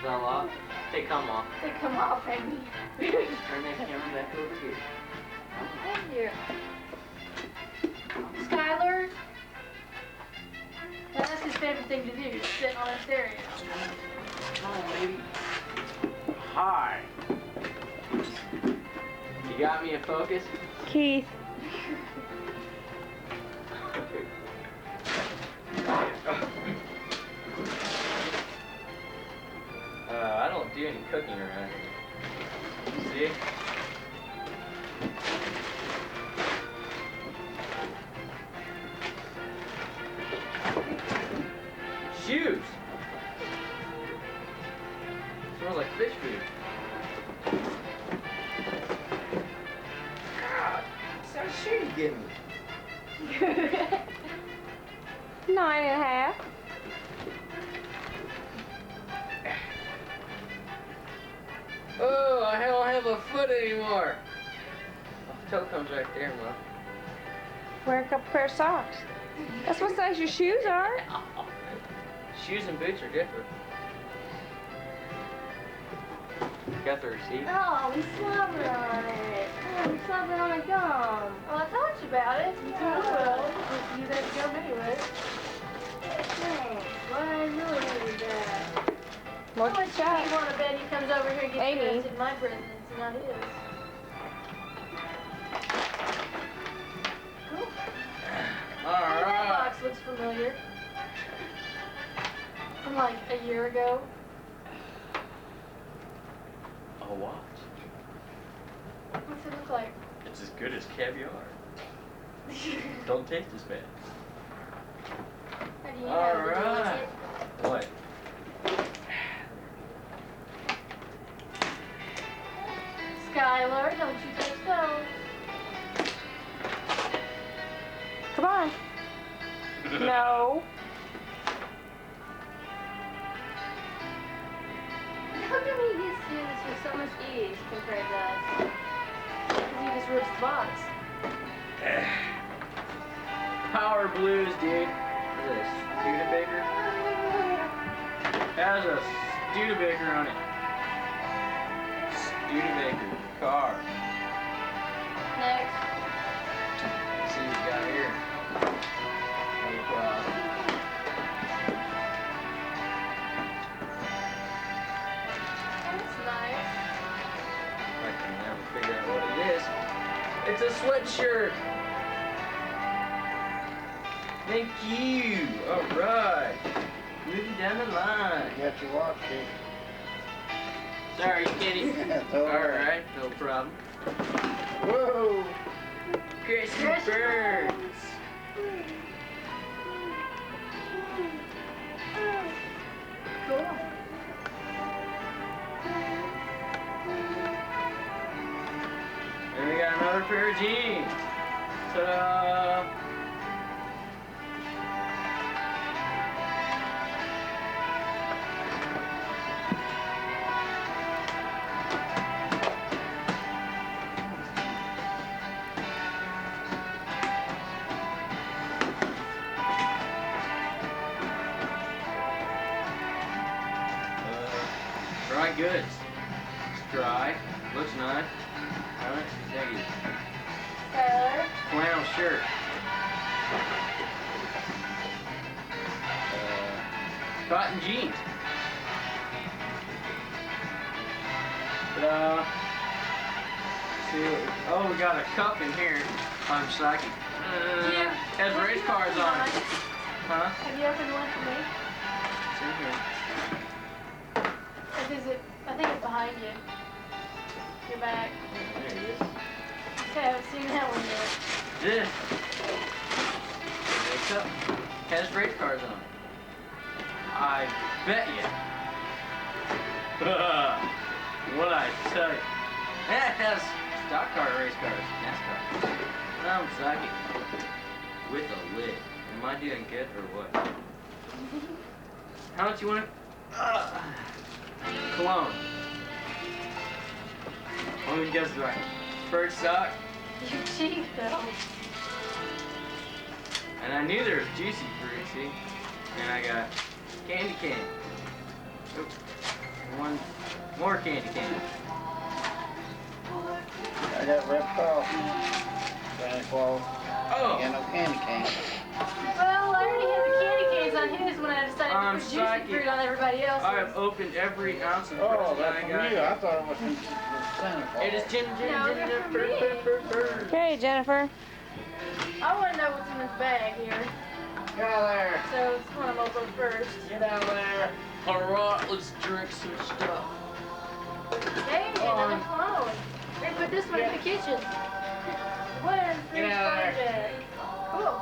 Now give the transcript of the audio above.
fell off. They come off. They come off, Amy. Turn that camera back over here. Thank you. Skylar? That's his favorite thing to do, sitting on a stereo. Come on, baby. Hi. You got me in focus? Keith. I don't do any cooking around here. See? Shoes! Smells like fish food. God, what size shoe you give me? 9.5. Oh, I don't have a foot anymore. Oh, toe comes right there, Mom. Wear a couple pair of socks. That's what size your shoes are. Shoes and boots are different. Got the receipt? Oh, we slobbered on it. Oh, we slobbered on a gum. Well, I told you about it. You will. You use that gum anyway. Thanks. Well, I really needed that. What How much do you want to bet he comes over here and gets Amy. interested in my presents and not his? Cool. All Hey, that right. box looks familiar. From like a year ago. A watch. What's it look like? It's as good as caviar. Don't taste as bad. How do you know? All Did you use right. it? What? Skylar, don't you touch those. Come on. No. How come he gets to do this with so much ease compared to us? Because he just rips the box. Power Blues, dude. What is this? Studebaker? Has a Studebaker on it. Studebaker car. Next. Let's see what you got here. Make, That's nice. I can never figure out what it is. It's a sweatshirt. Thank you. All right. Moving down the line. You got your watch, Keith. Sorry, kitty. Yeah, All totally. right, no problem. Whoa! Christmas birds. Cool. And we got another pair of jeans. Ta-da! Dry goods. It's dry. Looks nice. Alright, thank you. Skylar. Flannel shirt. Cotton jeans. Ta-da. See, oh, we got a cup in here. I'm psychic. Yeah. Has race cars on it. Huh? Have you opened one for me? It's in here. Or is it? I think it's behind you. Your back. There it is. Okay, I haven't seen that one yet. This. Big cup. Has race cars on it. I bet you. What I tell you. It has stock car race cars. NASCAR. I'm psychic. With a lid. Am I doing good or what? How much you want to? Cologne. Let me guess right. First sock. You're cheap though. And I knew there was juicy fruit, see? And I got candy cane. Oops. More candy cane. I got ripped off. Santa Claus. Oh! Ain't got no candy cane. Well, I already had the candy canes on his when I decided to put juicy psychic. fruit on everybody else's. I have opened every ounce of Oh, present that's I from got. you. I thought it was from Santa Claus. It is Jim. No, they're from me. Okay, Jennifer. I want to know what's in this bag here. Get out of there. So it's one I'm open first. Get out of there. Alright, let's drink some stuff. Hey, another clone. We're gonna put this one in the kitchen. Where's the Get out of there. bag? Cool.